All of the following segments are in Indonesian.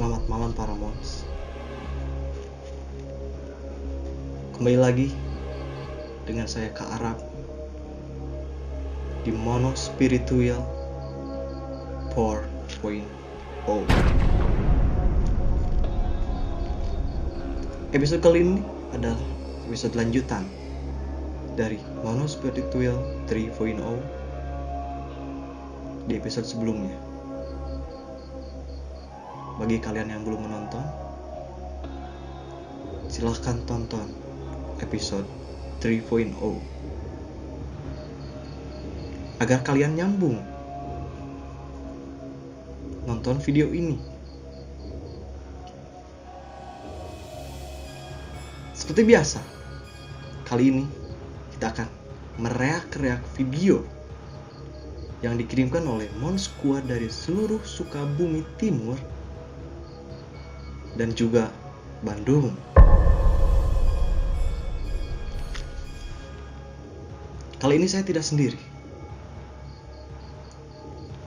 Selamat malam para mons. Kembali lagi dengan saya Kak Arab di Mono Spiritual 4.0. Episode kali ini adalah episode lanjutan dari Mono Spiritual 3.0 di episode sebelumnya. Bagi kalian yang belum menonton, silahkan tonton episode 3.0 agar kalian nyambung nonton video ini. Seperti biasa, kali ini kita akan mereak-reak video yang dikirimkan oleh Monsquad dari seluruh Sukabumi Timur dan juga Bandung. Kali ini saya tidak sendiri.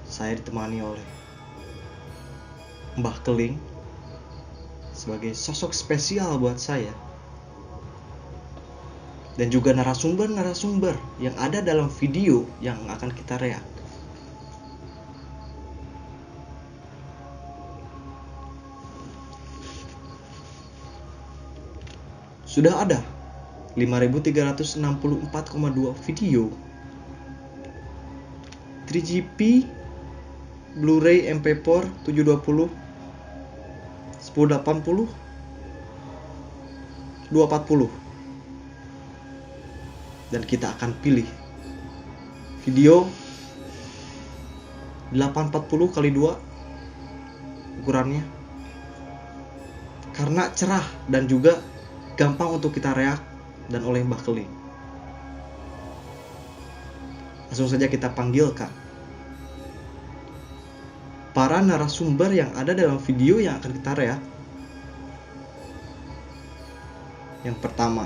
Saya ditemani oleh Mbah Keling sebagai sosok spesial buat saya, dan juga narasumber-narasumber yang ada dalam video yang akan kita reak. Sudah ada 5.364,2 video 3GP Blu-ray MP4 720 1080 240, dan kita akan pilih video 840x2 ukurannya karena cerah dan juga gampang untuk kita reak dan oleh Mbah Keling. Langsung saja kita panggilkan para narasumber yang ada dalam video yang akan kita reak. Yang pertama,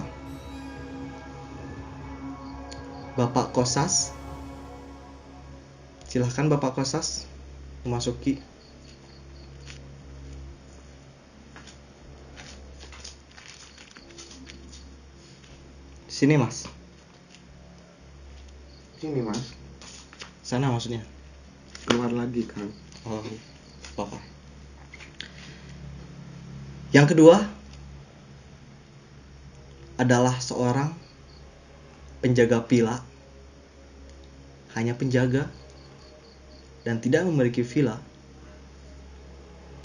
Bapak Kosas. Silahkan Bapak Kosas memasuki. Sini Mas. Sini Mas. Sana maksudnya. Keluar lagi kan. Oh, Bapak. Yang kedua adalah seorang penjaga villa. Hanya penjaga dan tidak memiliki villa,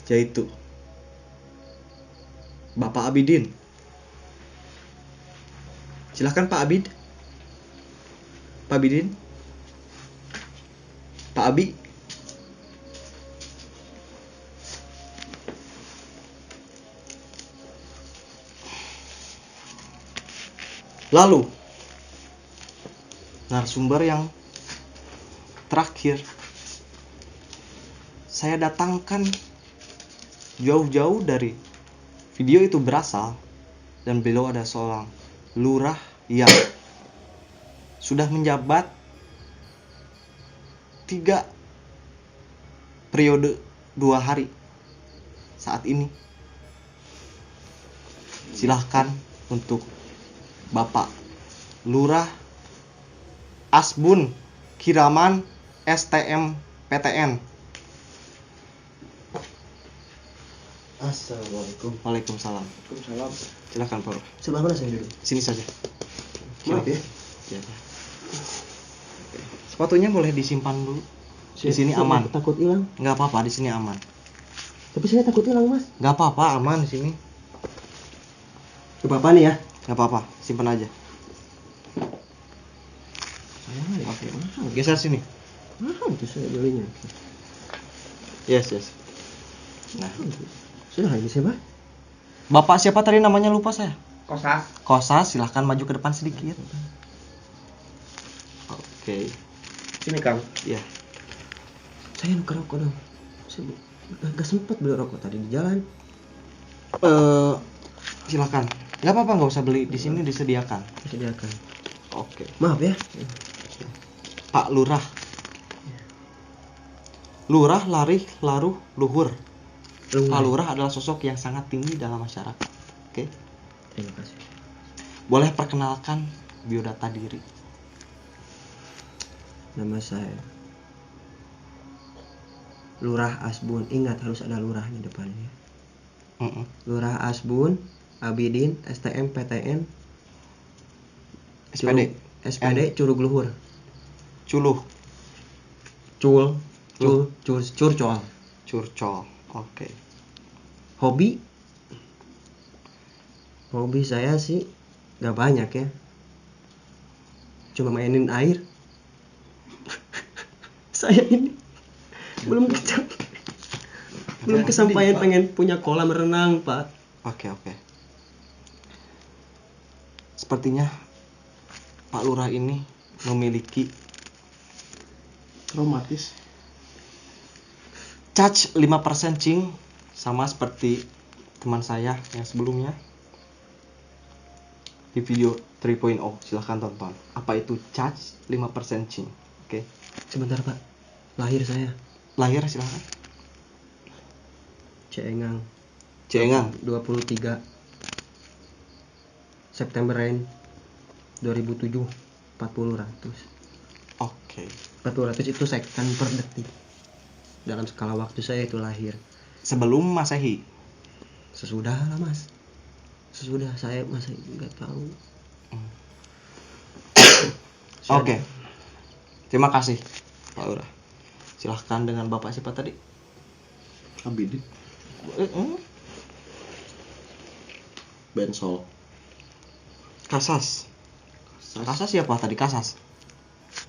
yaitu Bapak Abidin. Silahkan Pak Abid. Pak Abidin. Pak Abi. Lalu narasumber yang terakhir saya datangkan jauh-jauh dari video itu berasal, dan beliau ada seorang lurah yang sudah menjabat 3 periode 2 hari saat ini. Silahkan untuk Bapak Lurah Asbun Kiraman STM PTN. Assalamualaikum. Waalaikumsalam. Waalaikumsalam. Silahkan Pak. Sebelah mana saya dulu? Sini saja. Maaf ya. Ya. Sepatunya boleh disimpan dulu. Di sini aman. Takut hilang. Nggak apa-apa, di sini aman. Tapi saya takut hilang Mas. Nggak apa-apa, aman di sini. Coba apa nih ya? Nggak apa-apa, simpan aja. Oke. Mahal. Geser sini. Mahal itu saya belinya. Yes. Nah, Sudah ini siapa? Bapak siapa tadi namanya, lupa saya. Kosas. Kosas, silahkan maju ke depan sedikit. Oke. Sini Kang. Ya. Saya nuker rokok dong. Saya gak sempat beli rokok tadi di jalan. Silakan. Nggak apa-apa, nggak usah beli, di sini disediakan. Disediakan. Oke. Maaf ya. Pak Lurah. Lurah, larih, laruh, luhur. Pak Lurah adalah sosok yang sangat tinggi dalam masyarakat. Oke. Terima kasih. Boleh perkenalkan biodata diri. Nama saya Lurah Asbun. Ingat harus ada lurahnya depannya. Lurah Asbun Abidin STM PTN SPD Curug Luhur. Curcol. Oke. Hobi saya sih gak banyak ya. Cuma mainin air. Saya ini belum kesampaian pengen punya kolam renang, Pak. Oke. Sepertinya Pak Lurah ini memiliki traumatis. Charge 5% cing, sama seperti teman saya yang sebelumnya di video 3.0. Silahkan tonton. Apa itu charge 5% cing? Oke. Sebentar, Pak. Lahir saya. Lahir silahkan. Ciengang 23 September 2007 40 ratus. Oke. 40 itu second per detik. Dalam skala waktu saya itu lahir. Sebelum Masehi. Sesudah lah, Mas. Sesudah saya masih nggak tahu. Oke. Terima kasih Pak Lurah. Silahkan dengan Bapak siapa tadi? Abidin. Bensol. Kasas siapa tadi? Kasas.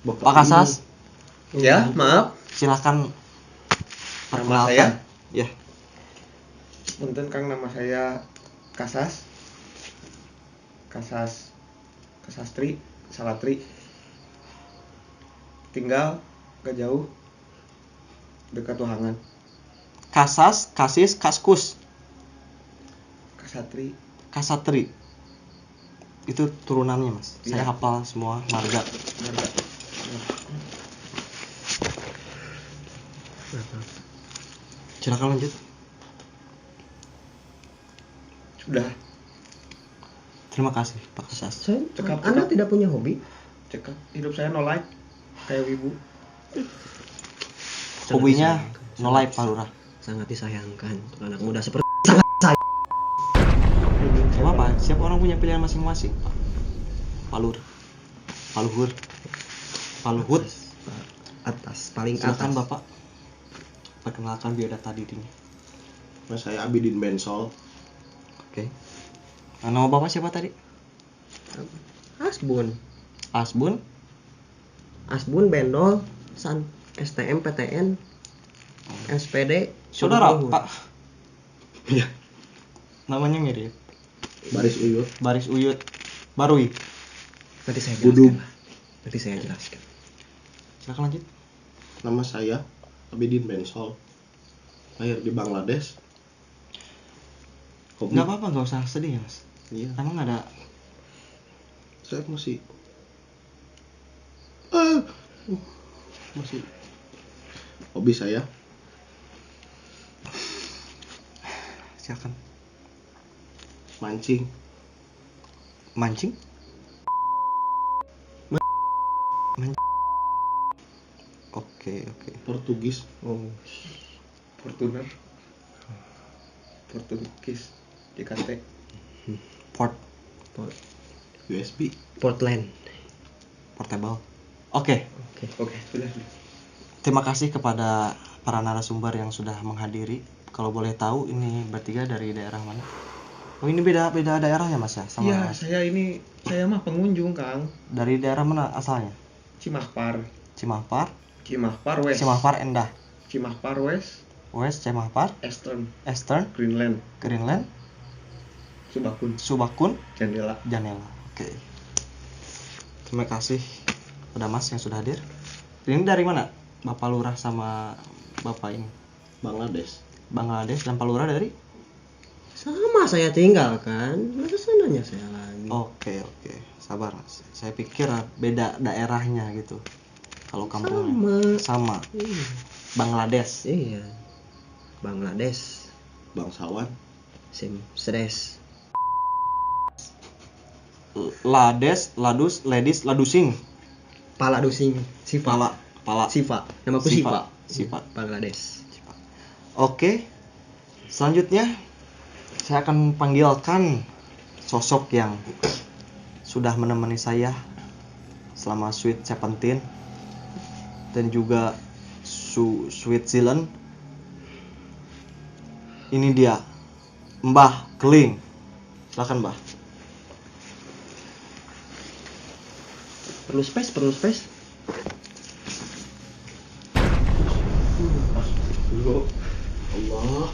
Bapak Pak Kasas. Ya, maaf. Silahkan Nama saya? Ya. Punten Kang, nama saya Kasas Kasastri Salatri. Tinggal gak jauh dekat Tuhangan. Kasas, Kasis, Kaskus, Kasatri. Itu turunannya, Mas. Iya. Saya hafal semua marga. Silakan lanjut. Sudah. Terima kasih Pak Kasas. Anda tidak punya hobi? Cekak. Hidup saya no life kayak wibu. Hobinya no life Pak Lurah. Sangat disayangkan untuk anak muda seperti Gak apa, siapa orang punya pilihan masing-masing, Pak Luhur. atas paling Silakan atas. Bapak perkenalkan biodata dirinya. Nah, saya Abidin Bensol. Oke. Nama Bapak siapa tadi? Asbun Bendol STM PTN SPD Saudara Curug Luhur. Pak. Iya. Namanya mirip. Baris Uyut. Barui. Nanti saya Budum. jelaskan. Silakan lanjut. Nama saya Abidin Bensol. Lahir di Bangladesh. Hobi. Nggak apa-apa, nggak usah sedih ya Mas. Iya. Emang ada Saya masih hobi saya silakan. mancing. Mancing? Oke. Portugis. Portugis JKT. Port USB. Portland. Portable. Oke. Oke, sudah. Terima kasih kepada para narasumber yang sudah menghadiri. Kalau boleh tahu ini bertiga dari daerah mana? Oh, ini beda daerah ya Mas ya? Sama Iya, Mas? saya mah pengunjung, Kang. Dari daerah mana asalnya? Cimahpar West. Cimahpar Endah. Cimahpar West. Cimahpar Eastern Greenland. Subakun Jandela. Oke. Terima kasih kepada Mas yang sudah hadir. Ini dari mana? Bapak Lurah sama Bapak ini? Bangladesh dan Pak Lurah dari? Sama saya tinggalkan. Masa sananya saya lagi. Oke. Sabar Mas. Saya pikir beda daerahnya gitu. Kalau kampungnya sama. Iya. Bangladesh. Iya. Bangladesh. Bangsawan. Sim stres. Lades, ladus, ledis, ladusing. Pala dusing. Siva. Pala. Siva. Namaku Siva. Siva. Bangladesh. Oke. Selanjutnya saya akan panggilkan sosok yang sudah menemani saya selama Sweet 17 dan juga Sweet Zealand. Ini dia, Mbah Keling. Silakan, Mbah. Perlu space. Allah.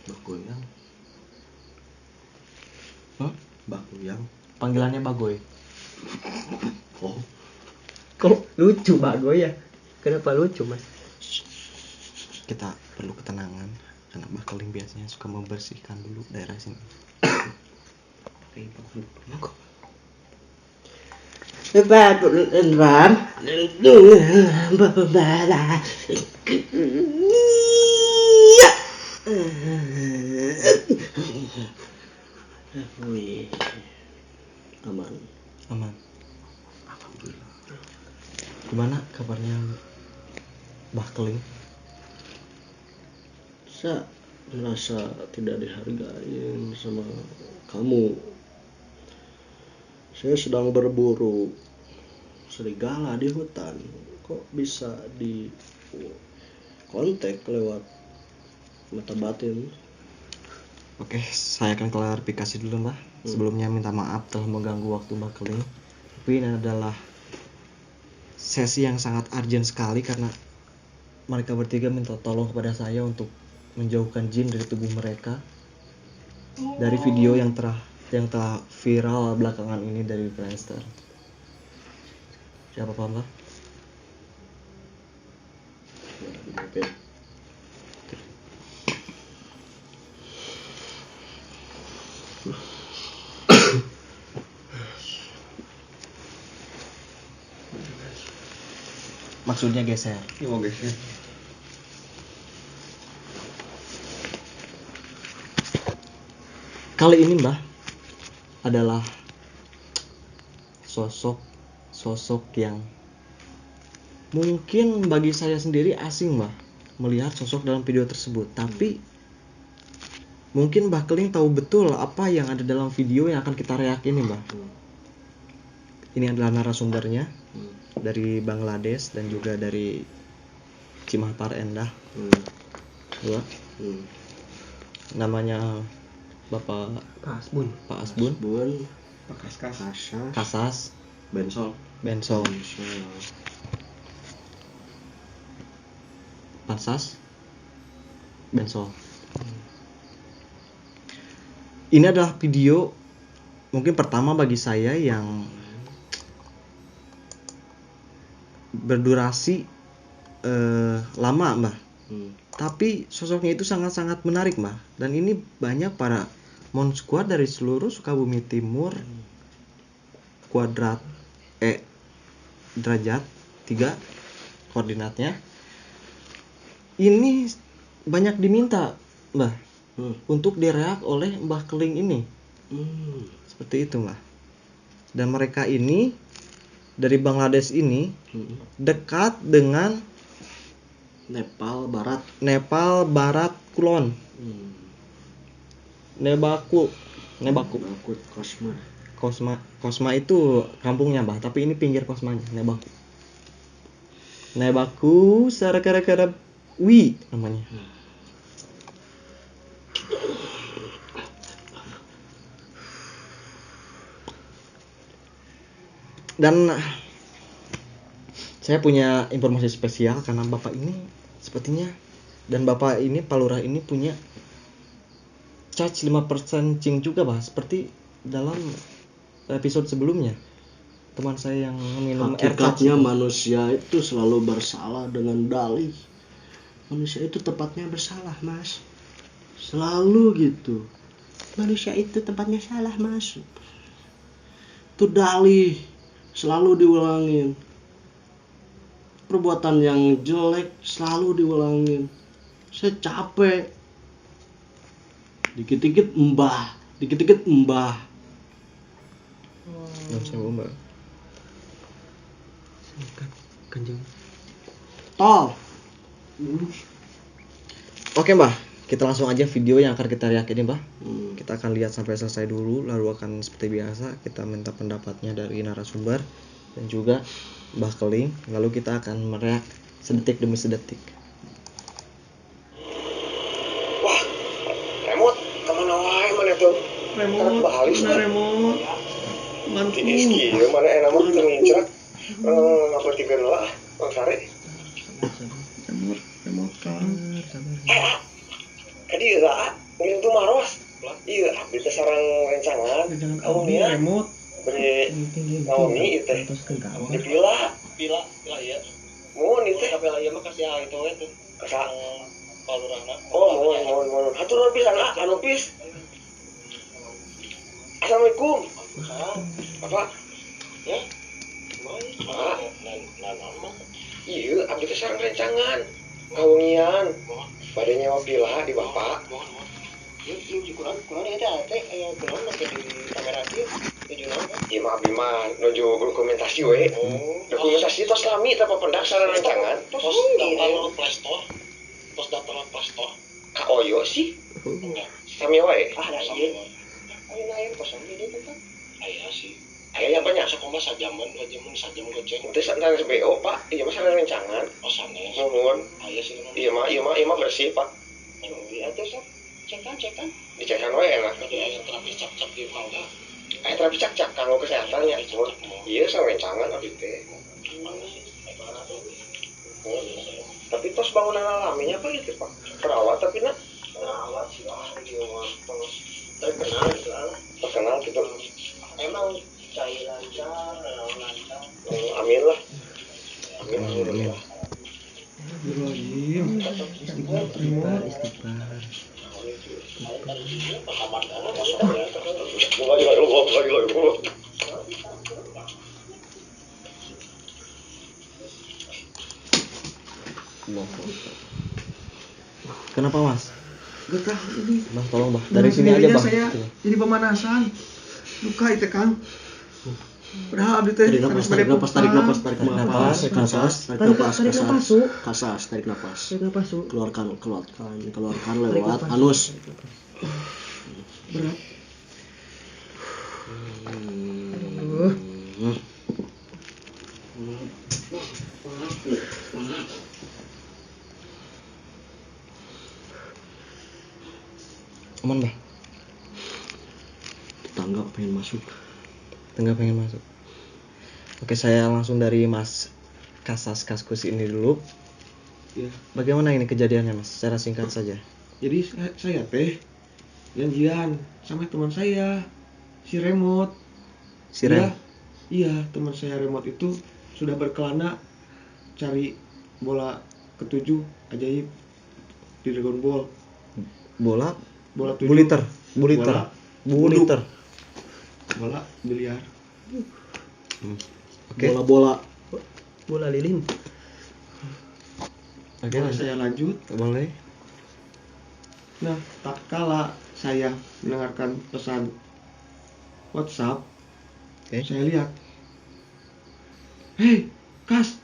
Bagoyang. Bagoyang. Panggilannya Bagoy. Oh, Kok lucu Bagoy ya? Kenapa lucu Mas? Kita perlu ketenangan karena Mbah Keling biasanya suka membersihkan dulu daerah sini. aman. Aman. Alhamdulillah. Gimana kabarnya Mbah Keling? Saya merasa tidak dihargai sama kamu. Saya sedang berburu serigala di hutan. Kok bisa di kontak lewat mata batin? Oke, saya akan klarifikasi dulu, Mbah. Sebelumnya minta maaf telah mengganggu waktu Mbah Keling. Tapi ini adalah sesi yang sangat urgent sekali karena mereka bertiga minta tolong kepada saya untuk menjauhkan jin dari tubuh mereka dari video yang telah viral belakangan ini dari Friendster. Siapa Pak, Mbah? Oke. Maksudnya geser. Oh guys ya. Kali ini Mbah adalah sosok yang mungkin bagi saya sendiri asing Mbah melihat sosok dalam video tersebut. Tapi mungkin Mbah Keling tahu betul apa yang ada dalam video yang akan kita react ini Mbah. Ini adalah narasumbernya dari Bangladesh dan juga dari Cimahpar Endah. Dua. Namanya Bapak Kasbun. Pak Asbun. Pak Kasas. Bensol. Pansas. Bensol. Ini adalah video mungkin pertama bagi saya yang berdurasi lama Mbah. Tapi sosoknya itu sangat-sangat menarik Mbah. Dan ini banyak para Mon Squad dari seluruh Sukabumi Timur, kuadrat derajat 3 koordinatnya. Ini banyak diminta Mbah untuk direak oleh Mbah Keling ini. Seperti itu Mbah. Dan mereka ini dari Bangladesh ini dekat dengan Nepal Barat Kulon. Nebaku Kosma itu kampungnya Mbah, tapi ini pinggir Kosmanya, Nebaku Sarakara Wi namanya. Dan saya punya informasi spesial karena Bapak ini sepertinya dan Bapak ini Pak Lurah ini punya charge 5% cing juga Bah, seperti dalam episode sebelumnya. Teman saya yang minum air charge. Hakikatnya manusia itu selalu bersalah dengan dalih. Manusia itu tempatnya bersalah, Mas. Selalu gitu. Manusia itu tempatnya salah, Mas. Itu dalih selalu diulangin. Perbuatan yang jelek selalu diulangin. Saya capek. Dikit-dikit embah. Nggak bisa mbak. Kanjeng. Tol. Oke mbak, kita langsung aja video yang akan kita react ini mbak. Kita akan lihat sampai selesai dulu, lalu akan seperti biasa kita minta pendapatnya dari narasumber dan juga Mbah Keling, lalu kita akan mereact sedetik demi sedetik. Wah, remote kemana wae mana tuh? Remote, Bahalis mana remote? Mantu. di diski ya mana enak mah termincrat. Ngapertikeun lah, Bang Sare. Remote Kang. Kadi lah, ngirim tuh maros. Iya, abdi teh sareng rencangan. Jangan Kamu abdi nya remote. beri naoni teh. Dipila iya. Mun ieu teh kapela ieu mah kasih itu we tuh. Kasa palurahna. Oh, mun. Hatur nuhun pisan anu pis. Assalamualaikum. Apa? Ya? Iya, abdi teh sareng rencangan. Kawengian. Bade nyawa pila di Bapak. Kurang eta teh kurang make di kamera kieu. Iya mah abdi mah nuju dokumentasi we. Dokumentasi tos lami teh papendak sareng rencangan. Tos daftar Play Store. Tos daftar Play Store. Ka Oyo sih. Sami wae. Da ieu. Ayeuna aya kosan di dieu teh. Aya sih. Aya yang banyak sakumaha sajaman, 2 jam goceng. Teh sanes BO, Pak. Ieu mah sareng rencangan. Oh, sanes. Nuhun. Aya sih. Ieu mah bersih, Pak. Iya tuh, Sob. Cekan. Dicekan wae enak. Aya terapi cak-cak di mangga. Aya terapi cak-cak kanggo kesehatannya. Iya, sareng rencangan abdi teh. Tapi tos bangunan alaminya apa gitu, Pak? Perawat tapi nak perawat sih tos terkenal gitu. Emang cai lancar. Amin lah. Amin. Istighfar. Kenapa mas? Gak tahu ini. Bang tolong bang, dari sini aja bang. Saya jadi pemanasan. Luka itu Kang. Padahal abdi teh Tarik napas, tarik napas. Keluarkan lewat anus. Berat. Aman bang. Tetangga pengen masuk. Oke, saya langsung dari Mas Kaskus ini dulu. Ya. Bagaimana ini kejadiannya mas? Secara singkat saja. Jadi saya teh janjian sama teman saya si Remote. Iya, teman saya Remote itu sudah berkelana cari bola ketujuh ajaib di Dragon Ball. Bola 7. buliter. Bola biliar. Oke. Bola lilin. Oke, Saya lanjut. boleh. Nah, tak kala saya mendengarkan pesan WhatsApp, saya lihat, "Hei, Kas,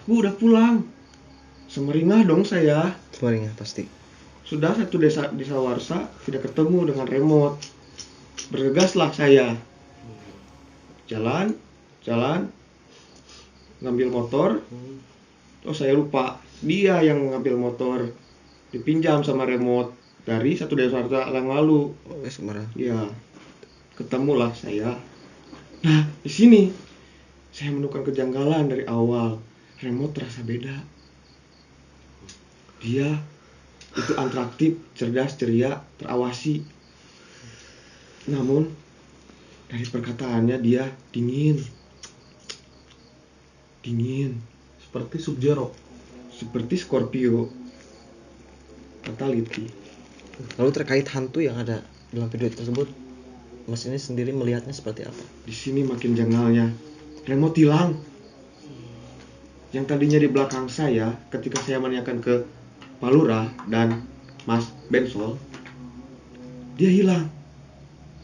aku udah pulang." Semeringah dong saya. Semuanya pasti. Sudah satu desa di Sawarsa tidak ketemu dengan Remote. Bergegaslah saya. Jalan, ngambil motor. Oh, saya lupa. Dia yang ngambil motor. Dipinjam sama Remote dari satu desa yang lalu. Semarang. Ya, ketemulah saya. Nah, di sini saya menemukan kejanggalan dari awal. Remote terasa beda. Dia itu atraktif, cerdas, ceria, terawasi. Namun dari perkataannya dia dingin. Seperti Sub-Zero. seperti Scorpio Fatality. Lalu terkait hantu yang ada dalam video tersebut, Mas ini sendiri melihatnya seperti apa? Di sini makin janggalnya, remote hilang. Yang tadinya di belakang saya ketika saya menanyakan ke Pak Lurah dan Mas Bensol, dia hilang.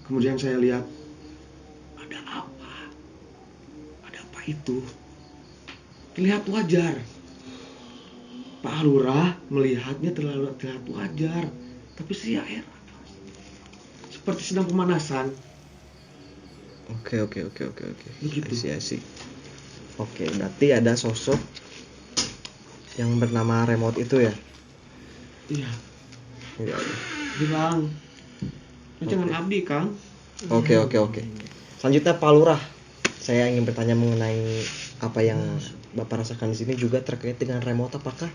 Kemudian saya lihat, ada apa itu? Terlihat wajar. Pak Lurah melihatnya terlihat wajar, tapi saya heran. Seperti sedang pemanasan. Oke. Begitu. Asik. Oke, berarti ada sosok yang bernama remote itu ya? Iya, Iya. hilang. Jangan abdi, Kang. Oke. Selanjutnya Pak Lurah, saya ingin bertanya mengenai apa yang Bapak rasakan di sini juga terkait dengan remote. Apakah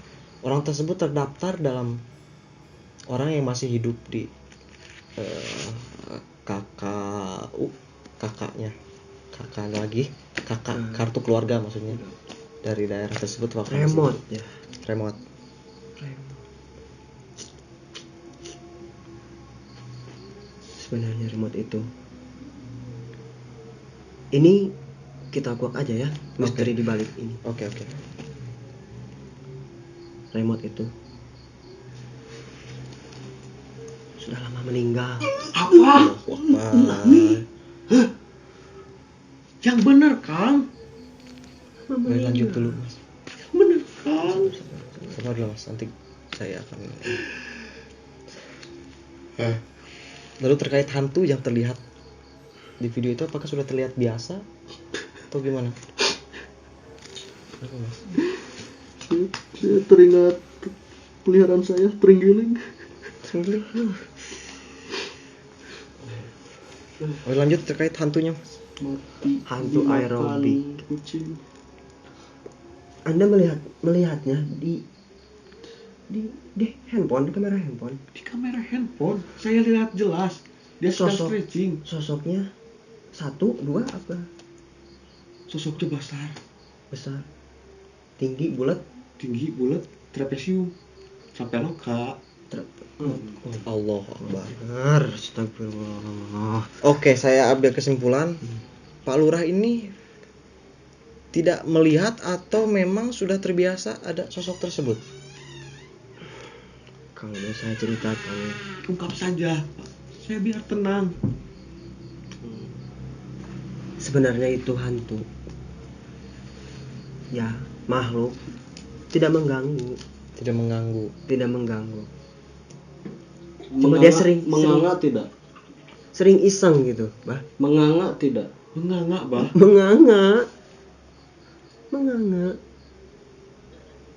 orang tersebut terdaftar dalam orang yang masih hidup di kakak kartu keluarga maksudnya dari daerah tersebut? Remote ya. Remote. Sebenarnya remote itu ini kita kuak aja ya, misteri di balik ini. Oke. Remote itu sudah lama meninggal. Apa? Wah. Yang benar, Kang. Boleh lanjut dulu, Mas. Benar, Kang. Sabar dulu, Mas. Nanti saya akan. Lalu terkait hantu yang terlihat di video itu, apakah sudah terlihat biasa atau gimana? Apa, Mas? Saya teringat peliharaan saya, terenggiling. Oh, lanjut terkait hantunya, Mas. Mati. Hantu dimakan aerobik. kucing. Anda melihatnya di handphone, di kamera handphone. Di kamera handphone, saya lihat jelas. Dia sedang Sosok. stretching. Sosoknya 1, 2 apa? Sosoknya Besar, tinggi, bulat. tinggi, bulat, trapesium. Sampai loka. Allah Akbar. Benar, astagfirullah. Oke, saya ambil kesimpulan. Pak Lurah ini tidak melihat atau memang sudah terbiasa ada sosok tersebut? Kalau mau saya ceritakan, Ungkap saja, Pak. Saya biar tenang. sebenarnya itu hantu. Ya, makhluk tidak mengganggu. Cuma dia Menganga tidak? sering iseng gitu, bah. Menganga tidak? Menganga, Bah. Menganga.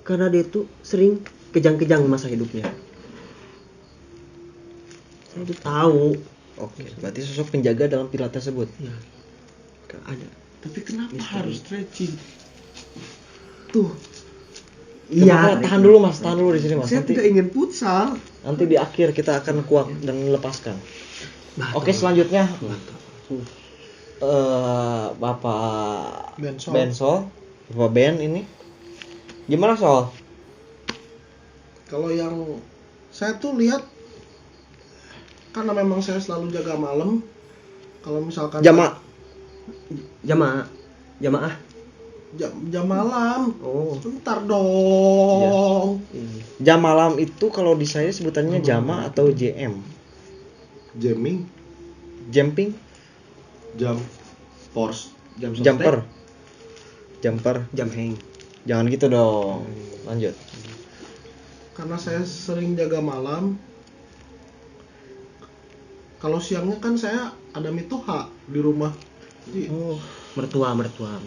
Karena dia itu sering kejang-kejang masa hidupnya. Saya itu tahu. Oke, berarti sosok penjaga dalam villa tersebut. Ya, ada. Tapi kenapa Misteri. harus stretching? Tuh. Iya, tahan dulu Mas, tahan dulu di sini Mas. Saya Nanti tidak ingin futsal. di akhir kita akan kuak dan lepaskan. Nah, Oke, selanjutnya Tuh. Bapak Bensol. Bensol, Bapak Ben ini gimana soal? Kalau yang saya tuh lihat, karena memang saya selalu jaga malam. Kalau misalkan Jamaah. Jamaah. jam malam, Oh. bentar dong. Jam malam itu kalau di saya sebutannya jama atau JM. Jamming, Jumping, jam force, jam jumper. Jam hang. Jangan gitu dong. Lanjut. Karena saya sering jaga malam. Kalau siangnya kan saya ada mitoha di rumah. Jadi, Mertua. Mertua.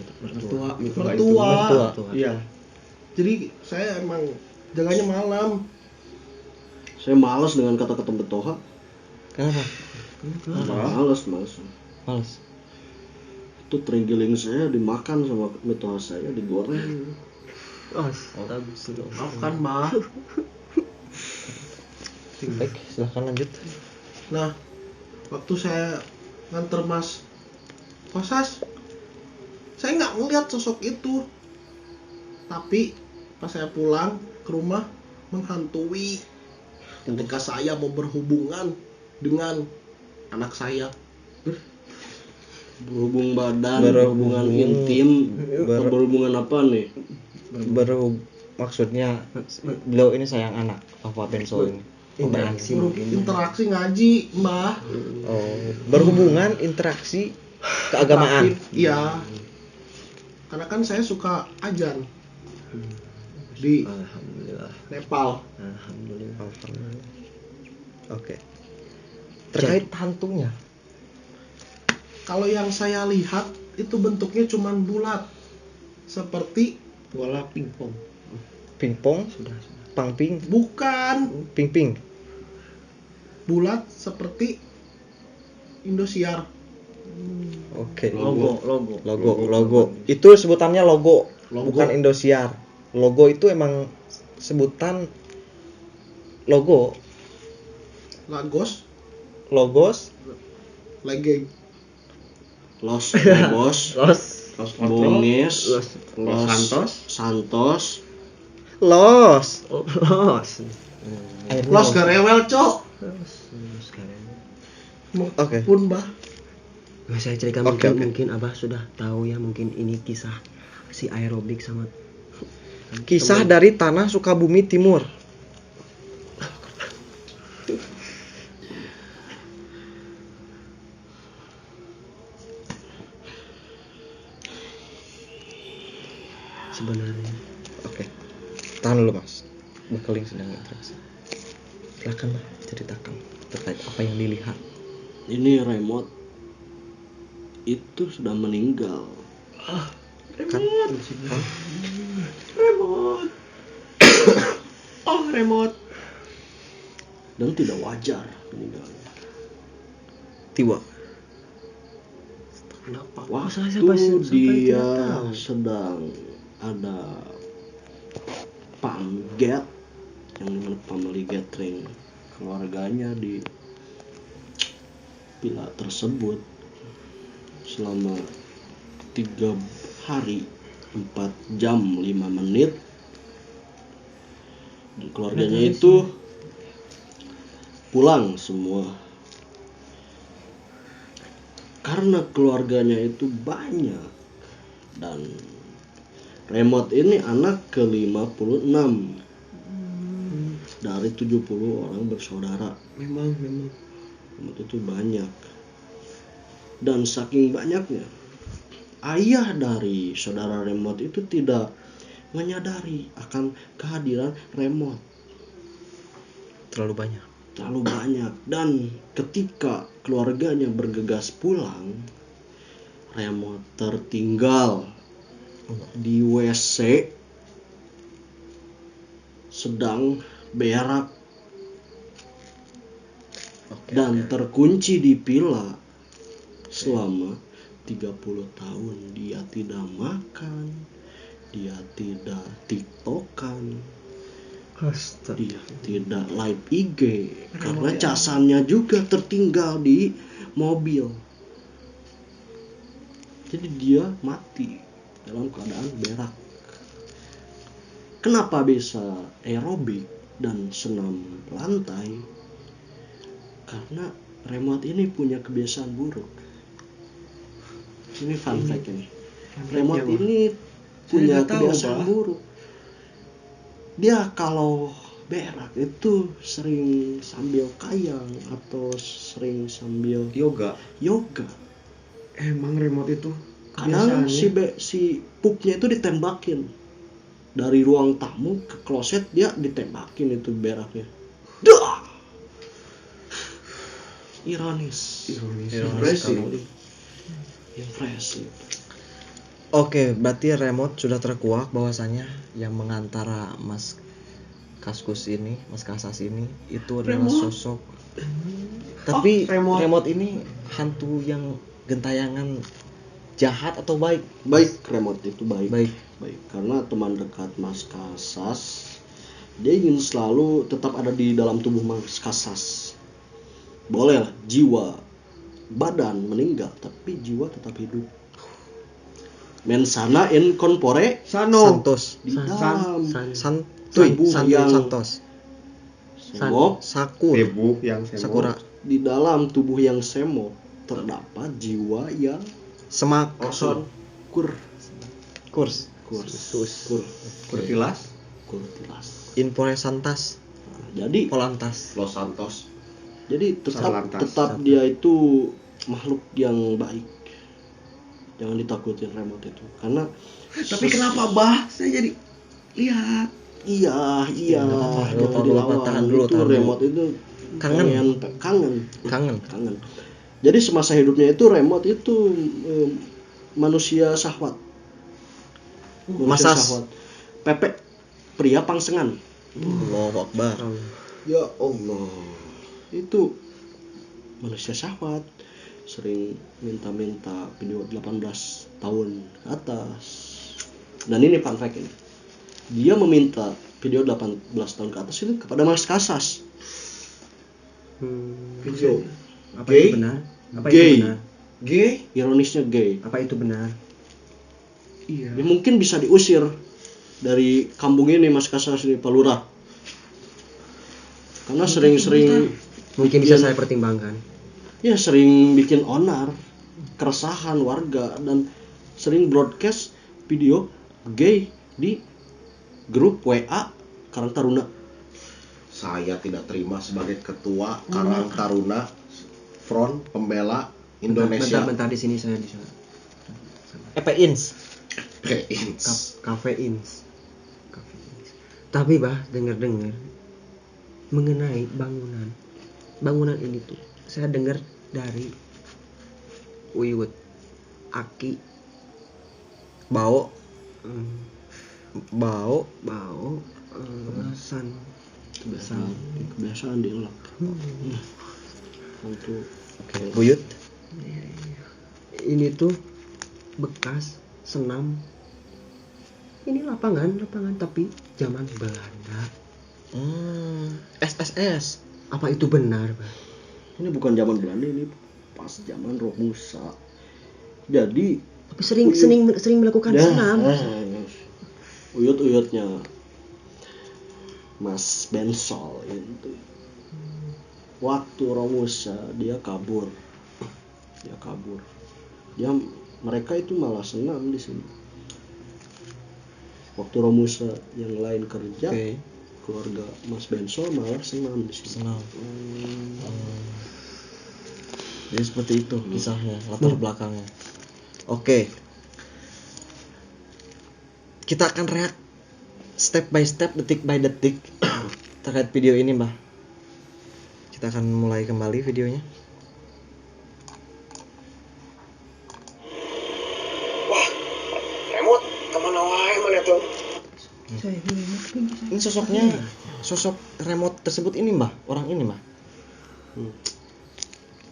Iya. Jadi saya emang jaganya malam. Saya malas dengan kata-kata betoha. Kenapa? Malas. Males. Itu terenggiling saya dimakan sama betoha saya, digoreng. Astagfirullah. Maafkan, Mbak. Baik, silahkan lanjut. Nah, waktu saya nganter Mas Kosas, saya nggak ngeliat sosok itu. Tapi pas saya pulang ke rumah menghantui ketika saya mau berhubungan dengan anak saya. Berhubung badan, Berhubung. berhubungan intim, berhubungan apa nih? Maksudnya beliau ini sayang anak Papa Benso ini. Interaksi mungkin. Interaksi ngaji, Mbah. Oh, berhubungan interaksi keagamaan. Iya. Karena kan saya suka ajan di Alhamdulillah. Nepal. Alhamdulillah. Oke. Terkait hantunya. Kalau yang saya lihat itu bentuknya cuman bulat, seperti bola pingpong. Pingpong, pangping, bukan ping-ping. bulat seperti Indosiar. Oke. Logo. Itu sebutannya logo, Logo. bukan Indosiar. Logo itu emang sebutan logo, Lagos, Legeng, Los Lobos, Los Bungis, Los Santos, Los. Airnya Los Garewel, Cok. Oke. Pun, Mbah. Nah, saya cerita Oke. mungkin Abah sudah tahu ya, mungkin ini kisah si aerobik sama Kisah dari tanah Sukabumi Timur. sebenarnya. Oke. Tahan dulu, Mas. Bekeling sedang interaksi. Silakan, Mas, ceritakan terkait apa yang dilihat. ini remote itu sudah meninggal. Remote. Dan tidak wajar meninggalnya. Tiba. Kenapa? Waktu Sampai dia tidak tahu. sedang ada pamget yang dimana family gathering keluarganya di villa tersebut selama 3 hari 4 jam 5 menit, dan keluarganya itu pulang semua karena keluarganya itu banyak. Dan remote ini anak ke-56 dari 70 orang bersaudara. Memang. Remote itu banyak, dan saking banyaknya ayah dari saudara remote itu tidak menyadari akan kehadiran remote Terlalu banyak. Dan ketika keluarganya bergegas pulang, remote tertinggal di WC sedang berak dan terkunci di villa selama 30 tahun. Dia tidak makan, dia tidak tiktokan, dia tidak live IG karena casannya juga tertinggal di mobil. Jadi dia mati dalam keadaan berak. Kenapa bisa aerobik dan senam lantai? Karena remote ini punya kebiasaan buruk. Ini fun fact ini. Remote ini punya kebiasaan buruk. Dia kalau berak itu sering sambil kayang atau sering sambil Yoga. Emang remote itu Kadang kebiasaannya. si pupnya itu ditembakin dari ruang tamu ke kloset, dia ditembakin itu beraknya. Dah. Ironis sekali. Impresif. Oke, berarti remote sudah terkuak bahwasanya yang mengantara Mas Kaskus ini, Mas Kasas ini itu adalah sosok. Tapi remote ini hantu yang gentayangan jahat atau baik? Baik, remote itu baik. Baik. Karena teman dekat Mas Kasas, dia ingin selalu tetap ada di dalam tubuh Mas Kasas. Boleh lah, jiwa badan meninggal tapi jiwa tetap hidup. mensana in corpore Santos. di dalam Santuy, yang Santos. semok Sakur. Tebu yang semok. Sakura. di dalam tubuh yang semok terdapat jiwa yang Semak. Orson. Kurs. Kurtilas. Kurtilas. Santas. Jadi Polantas. Los Santos. Jadi Salantas. tetap dia itu makhluk yang baik. Jangan ditakutin remote itu. Karena Tapi kenapa bah? Saya jadi lihat. iya nggak apa-apa. jangan Tahan dilawan. dulu, Itu tahan dulu. remote itu Kangen. Jadi semasa hidupnya itu remote itu manusia syahwat. Masas. Pepe pria pangsengan. Allahu Akbar. Ya Allah. Itu manusia syahwat, sering minta-minta video 18 tahun ke atas. Dan ini fun fact ini. Dia meminta video 18 tahun ke atas itu kepada Mas Kasas. Video. Apa Gay? itu benar? Apa Gay. itu benar? Gay, ironisnya gay. Apa itu benar? Iya. Dia mungkin bisa diusir dari kampung ini Mas Kasas di Palura. Karena sering-sering Mungkin bisa saya pertimbangkan. ya sering bikin onar, keresahan warga dan sering broadcast video gay di grup WA Karang Taruna. Saya tidak terima sebagai ketua Karang Taruna Front Pembela Indonesia. Bentar di sini saya bisa. Ins. Kafeins. Tapi bah, dengar mengenai bangunan ini tuh, saya dengar dari Uyut, Aki, Bau. San. Kebiasaan diulang. Untuk Buyut. Ini tuh bekas senam. Ini lapangan tapi zaman Belanda. SSS. Apa itu benar, Pak? ini bukan zaman Belanda, ini pas zaman Romusa. Jadi Tapi sering melakukan senam. uyut-uyutnya Mas Bensol itu waktu Romusa dia kabur. Mereka itu malah senam di sini. Waktu Romusa yang lain kerja, keluarga Mas Bensol malah senam di sini. Senam. Jadi seperti itu kisahnya, latar belakangnya. Oke. Kita akan react step by step, detik by detik terkait video ini, Mbah. Kita akan mulai kembali videonya. Wah, remote kemana wae mana tuh? Ini sosok remote tersebut ini, Mbah. Orang ini, Mbah.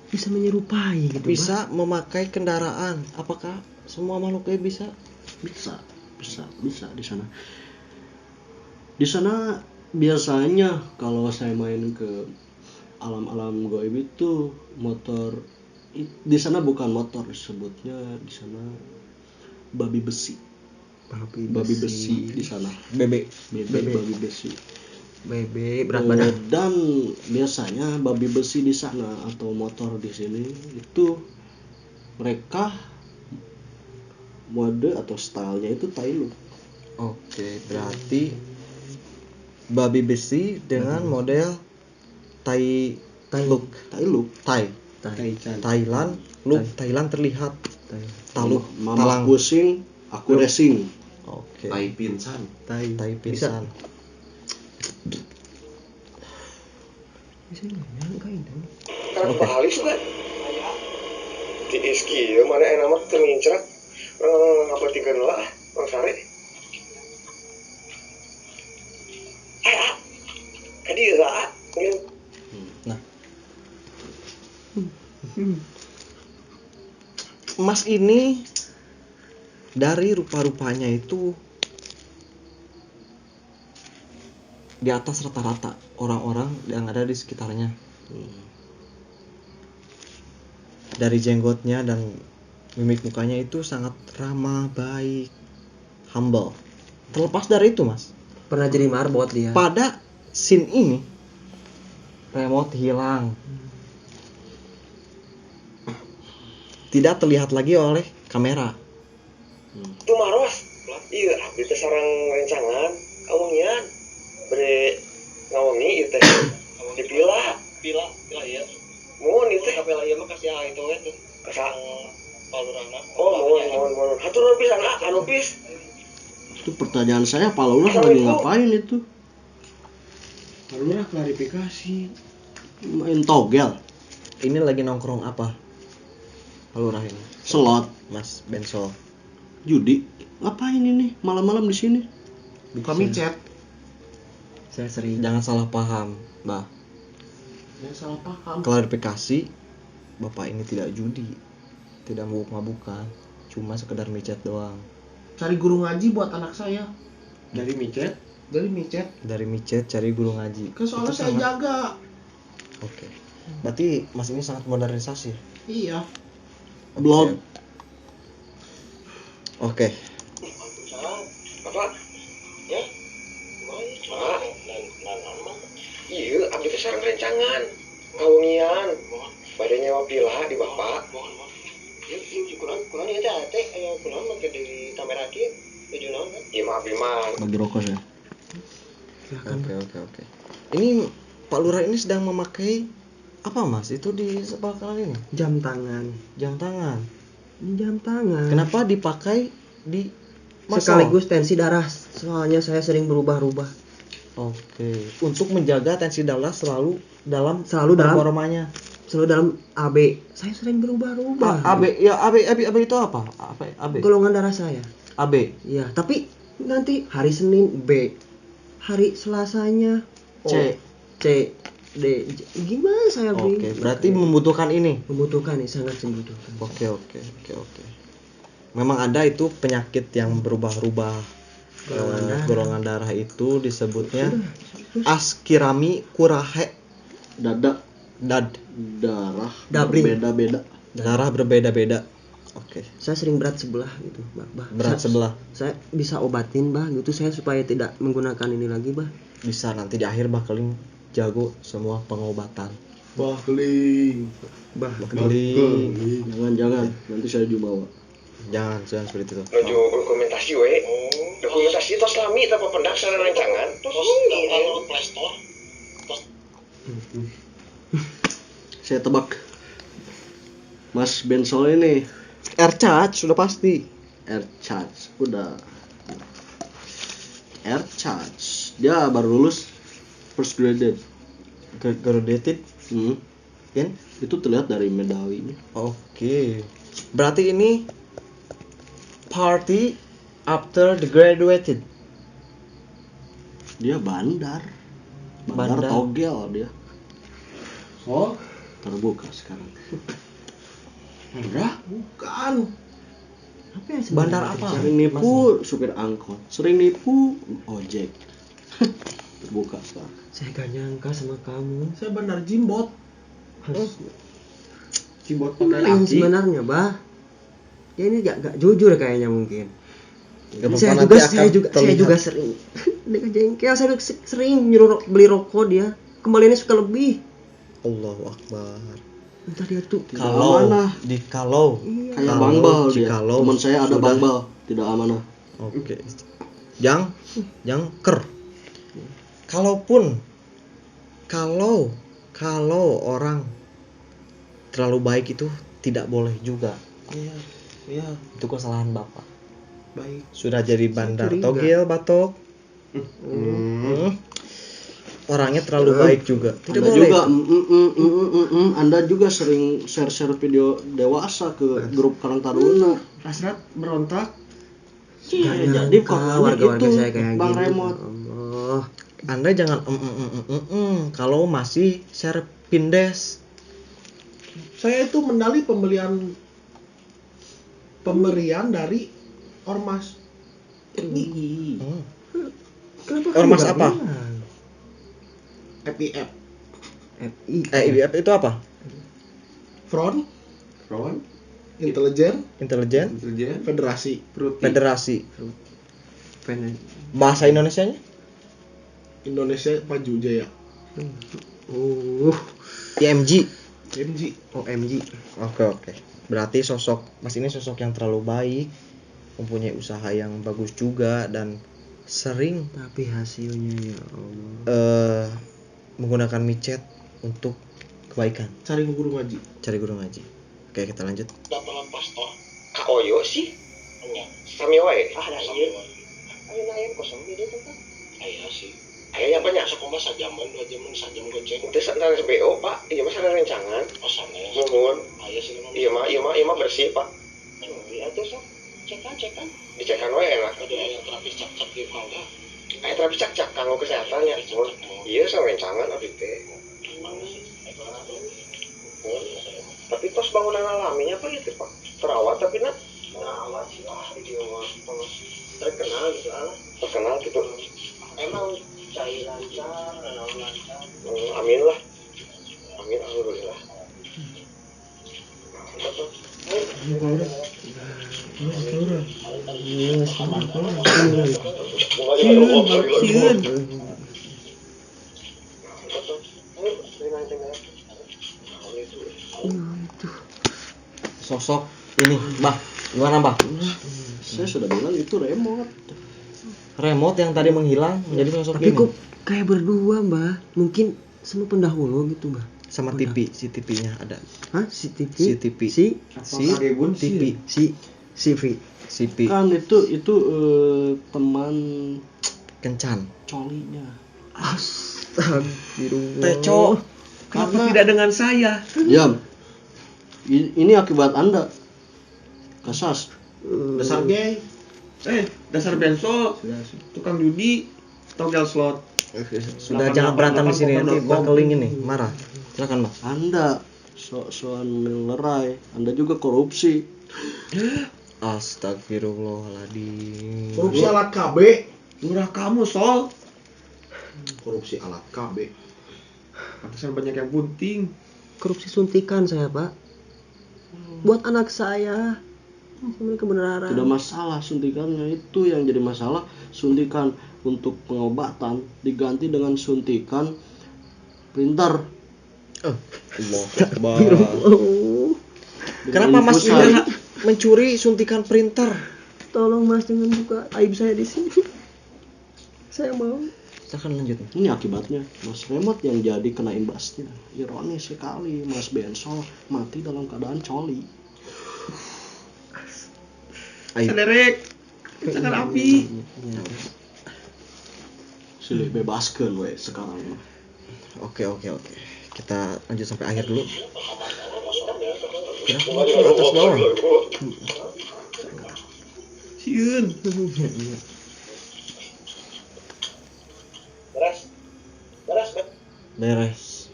Bisa menyerupai gitu, Bisa memakai kendaraan. Apakah semua makhluknya bisa? Bisa di sana. Di sana biasanya kalau saya main ke alam-alam gaib itu motor di sana bukan motor disebutnya, di sana babi besi di sana. Babi besi. Bebe berat badan. Dan biasanya babi besi di sana atau motor di sini itu mereka mode atau stylenya itu Tailuk. Oke, berarti babi besi dengan model Thailand look Thailand terlihat. Taluk Mama pusing, aku racing. Oke. Tai pinsan. Tai pinsan. Karena kebalik juga. Di iski ya mana enak mah terlincrat. Ngapa tiga lah, Bang Sare. Kadi lah. Nah. Mas ini dari rupa-rupanya itu di atas rata-rata orang-orang yang ada di sekitarnya. Dari jenggotnya dan Mimik mukanya itu sangat ramah, baik, humble. Terlepas dari itu, Mas, Pernah jadi marbot dia. pada scene ini remote hilang. Tidak terlihat lagi oleh kamera. Itu maros. Iya, abdi teh sareng rencangan kawangian. Bere ngawangi ieu teh. Dipila ieu. Mun ieu teh kapela ieu mah kasih itu we teh. Kasang palurana. Oh, mun. Hatur nuhun pisan anu pis. Itu pertanyaan saya, Pak Lurah lagi ngapain itu? Pak Lurah klarifikasi. Main togel, Ini lagi nongkrong apa? Lurah ini. slot, Mas Bensol. judi. Ngapain ini malam-malam di sini? Buka micet. Saya sering. Jangan salah paham, Mbah. Jangan salah paham. Klarifikasi, Bapak ini tidak judi, tidak mabuk-mabukan, cuma sekedar micet doang. Cari guru ngaji buat anak saya. Dari micet. Dari micet. Dari micet cari guru ngaji. Kan soalnya Itu saya sangat- jaga. Oke. Berarti Mas ini sangat modernisasi. Iya. Blog. Oke. Apa? Ya? Mak, iya, abdi teh sareng rencangan kawangian. Bade nyewa villa di bapak. Ieu kurang ieu teh aya kunaon make di Tameraki. Tujuh naon kan? Iya, maaf mah. Bagi rokok ya. Oke. Ini Pak Lurah ini sedang memakai apa, Mas? Itu di sebelah kanan ini. Jam tangan. Jam tangan. Jam tangan. Kenapa dipakai di muscle? Sekaligus tensi darah. Soalnya saya sering berubah-ubah. Oke. Untuk menjaga tensi darah selalu dalam Selalu dalam AB. Saya sering berubah-ubah. AB itu apa? AB. Golongan darah saya. AB. Iya, tapi nanti hari Senin B. Hari Selasanya O. C. C. D. Gimana saya Oke, berarti membutuhkan ini. membutuhkan nih, sangat membutuhkan. Oke. Memang ada itu penyakit yang berubah-ubah. Golongan darah itu disebutnya askirami kurahe Dada, dad. darah Dabling. berbeda-beda. Darah berbeda-beda. Oke. Saya sering berat sebelah gitu, Bah. Berat sebelah. Saya bisa obatin, Bah, gitu saya supaya tidak menggunakan ini lagi, Bah. Bisa nanti di akhir bakaling jago semua pengobatan. Bahling. Keling. Jangan, nanti saya dibawa. Jangan seperti itu. Nuju dokumentasi we. Dokumentasi tos lami tanpa pendak sareng rencangan. Tos download Play Store. Saya tebak. Mas Bensol ini Air charge sudah pasti. Air Charge udah. Air Charge dia baru lulus first graded. Graduated. Kan? Itu terlihat dari medalinya. Oke. Berarti ini party after the graduated. Dia bandar Bandar. togel dia. Oh, Terbuka sekarang. murah. Bukan. Apa ya sebenarnya? Bandar apa? Sering nipu supir angkot, sering nipu ojek. Terbuka sekarang. Saya gak nyangka sama kamu. Saya bandar jimbot. Cibot Gimana pakai yang laki. sebenarnya, Bah? Ya ini gak jujur kayaknya mungkin. Gak apa-apa, Saya nanti akan juga terlihat. sering. Dia jengkel, saya sering nyuruh beli rokok dia. Kembaliannya suka lebih. Allahu Akbar. Entah dia tuh. Kalau amanah. dikalau. Iya. Kayak Kalau, bangbal dia. jikalau Teman saya ada sudah- bangbal, tidak amanah. Oke. Yang ker. Kalau orang terlalu baik itu tidak boleh juga. Iya. Itu kesalahan Bapak. Baik. Sudah jadi bandar curiga. togel batok. Orangnya terlalu baik juga. Tidak Anda boleh. juga Anda juga sering share video dewasa ke grup Karang Taruna. Hasrat berontak. Gak Jadi nyangka faktanya warga-warga itu saya kayak Bang gitu. Remot. Allah. Anda jangan kalau masih share pindes. Saya itu mendali pemberian dari ormas. Kenapa Ormas kamu gak apa? bilang? FIF. FI. IBF itu apa? Front Front. intelijen, federasi, federasi. Pen- Bahasa Indonesianya? Indonesia Maju Jaya, IMG. MG. OMG. Oke. Berarti sosok Mas ini sosok yang terlalu baik, mempunyai usaha yang bagus juga dan sering Tapi hasilnya ya Allah. menggunakan micet untuk kebaikan, Cari guru ngaji. cari guru ngaji. Oke, kita lanjut. Dapalan pastor. Kak Oyo sih? Enggak. Sami wae. Ah, dah ieu. Ayo ayam kosong di dia tempat. Aya sih. Aya yang banyak sakoma sajaman, 2 jaman, sajam goceng. Teu santai BO, Pak. Ieu mah sadar rencangan. Oh, sanes. Nuhun. Aya sih ieu mah bersih, Pak. Iya tuh sok. Cekan. Dicekan wae enak. Ada aya terapis cak-cak di mangga. Aya terapis cak-cak kanggo kesehatannya. Ieu sa rencangan abdi teh. Tapi tos bangunan alaminya apa gitu Pak? Terawat tapi nak terawat sih di rumah terkenal gitu emang cai lancar lancar amin alhamdulillah Sosok ini, Mbah. Gimana, Mbah? Saya sudah bilang itu Remote yang tadi menghilang menjadi sosok Tapi ini. kok kayak berdua, Mbah? Mungkin sama pendahulu gitu, Mbah. Sama TV, si TV-nya ada. Hah? Si TV? Si TV. Si TV, si V. kan itu teman Kencan. colinya. Astagfirullah. Teco. Kenapa tidak dengan saya? Diam. Ini akibat Anda. Kasas. Dasar gay. Dasar benso, tukang judi, togel slot. Sudah jangan berantem di sini nanti Bakeling ini marah. Silakan, Mbah. Anda sok-sokan melerai. Anda juga korupsi. Astagfirullahaladzim. Korupsi alat KB. Murah kamu, Sol. Korupsi alat KB. Pantesan banyak yang bunting. Korupsi suntikan saya, Pak. Buat anak saya. Ini kebenaran. Tidak masalah suntikannya, itu yang jadi masalah. Suntikan untuk pengobatan diganti dengan suntikan printer. Allah Akbar. Kenapa Mas ini mencuri suntikan printer? Tolong Mas jangan buka aib saya di sini. Saya mau. Silakan lanjut. Ini akibatnya Mas Remote yang jadi kena imbasnya. Ironis sekali, Mas Bensol mati dalam keadaan coli. Sederek. Kencangkan api. Silih bebaskan we sekarang. Oke. Kita lanjut sampai akhir dulu. Kenapa atas bawah? Sieun. Beres.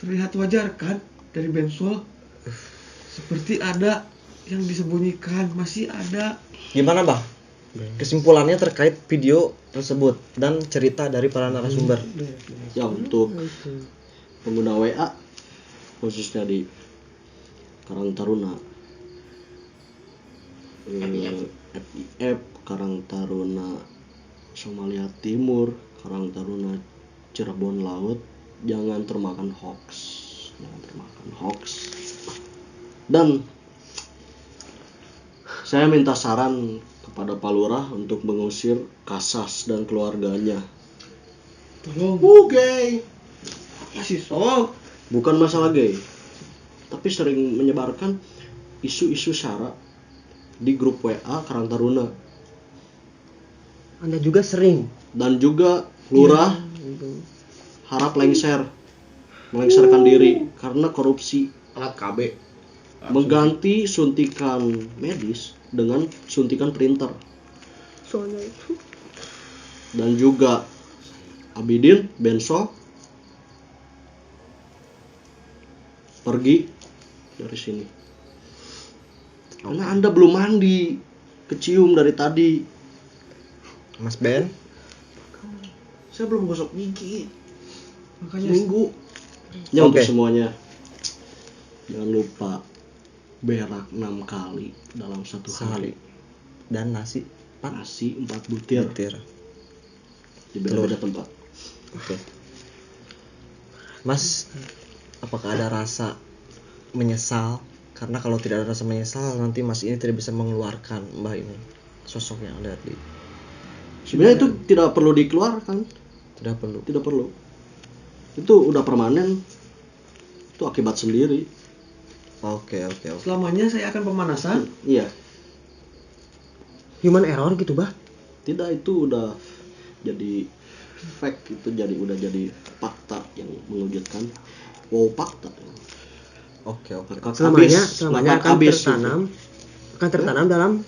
Terlihat wajar kan dari bensol? Seperti ada yang disembunyikan, masih ada. Gimana, Bah? Kesimpulannya terkait video tersebut dan cerita dari para narasumber. Ya, untuk pengguna WA khususnya di Karang Taruna, FIF, Karang Taruna Somalia Timur, Karang Taruna Cirebon Laut, jangan termakan hoax. Dan saya minta saran kepada Pak Lurah untuk mengusir Kasas dan keluarganya. Tolong. Gay. Masih Sol. Bukan masalah gay, tapi sering menyebarkan isu-isu sara di grup WA Karang Taruna. Anda juga sering. Dan juga Lurah harap melengsarkan diri karena korupsi Alat KB. mengganti suntikan medis dengan suntikan printer. Soalnya itu. Dan juga Abidin Benso pergi dari sini karena Anda belum mandi, kecium dari tadi. Mas Ben, Saya belum gosok gigi. Makanya Minggu. Ya, untuk Oke. semuanya, jangan lupa berak 6 kali dalam satu hari. Dan nasi 4 butir di beda-beda tempat. Oke. Mas, apakah ada rasa menyesal? Karena kalau tidak ada rasa menyesal, nanti Mas ini tidak bisa mengeluarkan Mbah ini, sosok yang ada di. Sebenarnya itu tidak perlu dikeluarkan. Tidak perlu. Itu udah permanen. Itu akibat sendiri. Oke. Selamanya saya akan pemanasan. Iya. Human error gitu, Bah? Tidak, itu udah jadi fact, itu udah jadi fakta yang mewujudkan. Wow, fakta. Oke. Selamanya akan tertanam dalam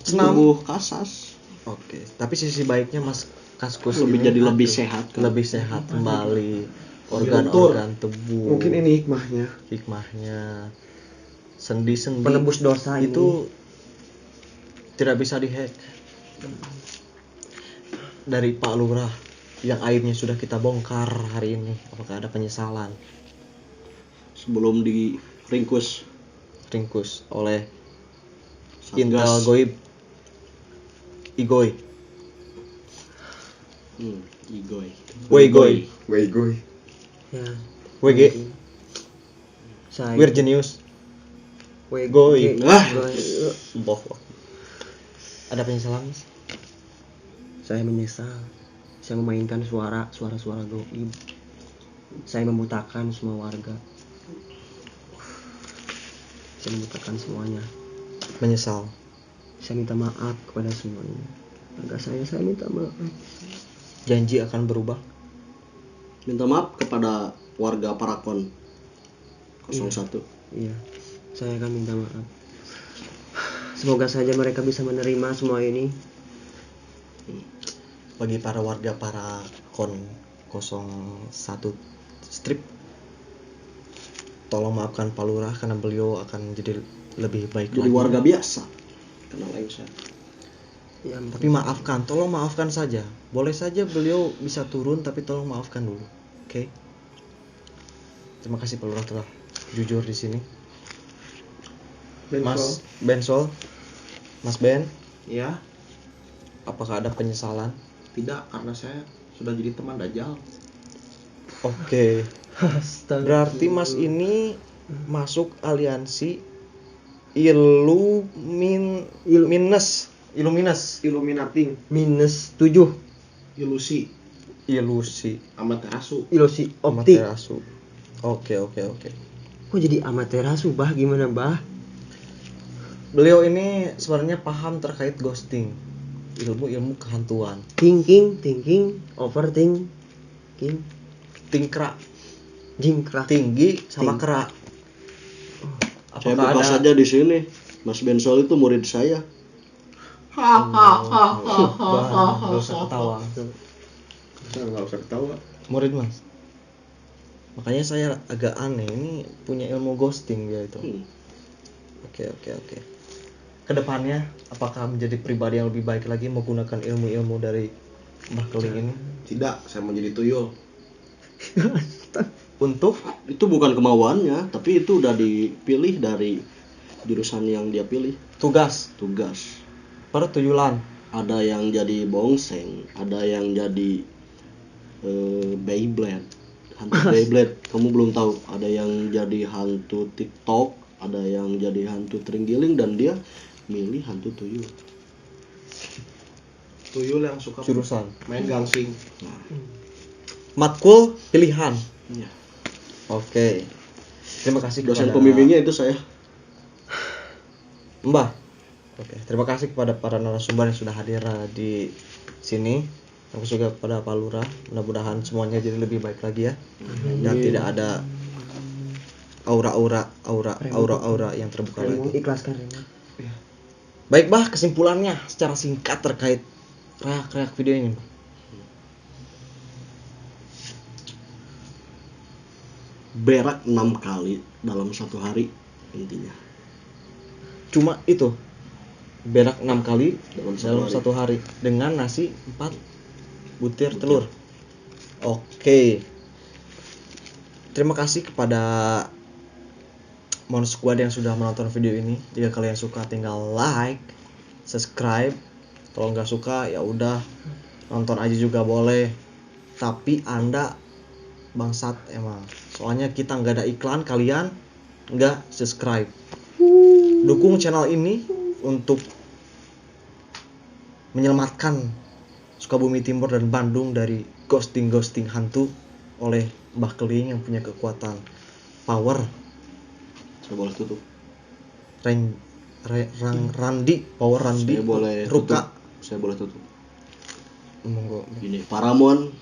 tubuh Kasas. Oke. Tapi sisi baiknya Mas Kaskus lebih sehat kan? Lebih sehat kembali organ-organ tubuh. Mungkin ini hikmahnya. Sendi-sendi penebus dosa itu tidak bisa dihack. Dari Pak Lurah yang aibnya sudah kita bongkar hari ini, apakah ada penyesalan? Sebelum diringkus oleh Satgas. Intel Goib Igoy. Weigoy. ya. WG Saya Virginius Goy. Boh. Ada penyesalan, Mas? Saya menyesal. Saya memainkan suara-suara goib. Saya membutakan semua warga. Saya membutakan semuanya. Menyesal. Saya minta maaf kepada semuanya. Warga saya minta maaf. Janji akan berubah. Minta maaf kepada warga Parakon 01. Iya. Saya akan minta maaf. Semoga saja mereka bisa menerima semua ini. Bagi para warga Parakon 01 strip, tolong maafkan Pak Lurah karena beliau akan jadi lebih baik Jadi lagi. warga biasa. Kenal lengser. Ya, Tapi tolong maafkan saja. Boleh saja beliau bisa turun, tapi tolong maafkan dulu. Oke? Terima kasih Pak Lurah telah jujur di sini. Mas Bensol, Mas Ben, Ya, apakah ada penyesalan? tidak, karena saya sudah jadi teman Dajjal. Oke. Berarti Mas ini masuk aliansi Illuminus. Illuminating. minus 7 Ilusi Amaterasu. ilusi optik. Amaterasu. Oke. Kok jadi Amaterasu, Bah? Gimana, Bah? Beliau ini sebenarnya paham terkait ghosting, ilmu kehantuan, Thinking, overthinking, tingkrak, jingkrak. tinggi sama kerak. Saya Apakah buka ada? saja di sini. Mas Bensol itu murid saya. Nggak usah ketawa. Nggak usah ketawa. Murid Mas. Makanya saya agak aneh, ini punya ilmu ghosting dia itu. Oke. Kedepannya apakah menjadi pribadi yang lebih baik lagi menggunakan ilmu-ilmu dari Mbah Keling ini? Tidak, saya mau jadi tuyul. Untuk Itu bukan kemauannya, tapi itu udah dipilih dari jurusan yang dia pilih. tugas Pertuyulan. Ada yang jadi bongseng, ada yang jadi Beyblade, hantu Beyblade. Kamu belum tahu. Ada yang jadi hantu TikTok, ada yang jadi hantu terenggiling, dan dia milih hantu tuyul. Tuyul yang suka jurusan main gangsing. matkul pilihan. Iya. Oke. Terima kasih Dosen kepada pembimbingnya itu saya. Mbah. Oke, terima kasih kepada para narasumber yang sudah hadir di sini. Terima kasih juga kepada Pak Lurah. Mudah-mudahan semuanya jadi lebih baik lagi ya. Dan tidak ada aura yang terbuka lagi. Ikhlaskan remote. Baik, Bah, kesimpulannya secara singkat terkait reak video ini. Berak 6 kali dalam satu hari intinya. Cuma itu. Berak 6 kali Dalam dalam satu satu hari dengan nasi 4 butir telur. Oke. Terima kasih kepada Mon Squad yang sudah menonton video ini. Jika kalian suka tinggal like, subscribe. Kalau nggak suka ya udah nonton aja juga boleh. Tapi Anda bangsat emang. Soalnya kita nggak ada iklan, kalian nggak subscribe. Dukung channel ini untuk menyelamatkan Sukabumi Timur dan Bandung dari ghosting hantu oleh Mbah Keling yang punya kekuatan power. Saya boleh tutup. Randi, power Randi. Saya boleh Ruka. tutup. Saya boleh tutup. Monggo. Gini, Paramon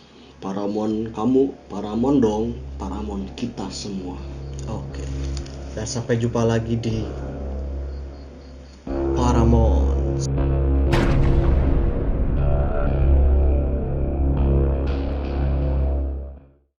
kamu, Paramon dong, Paramon kita semua. Oke. Dan sampai jumpa lagi di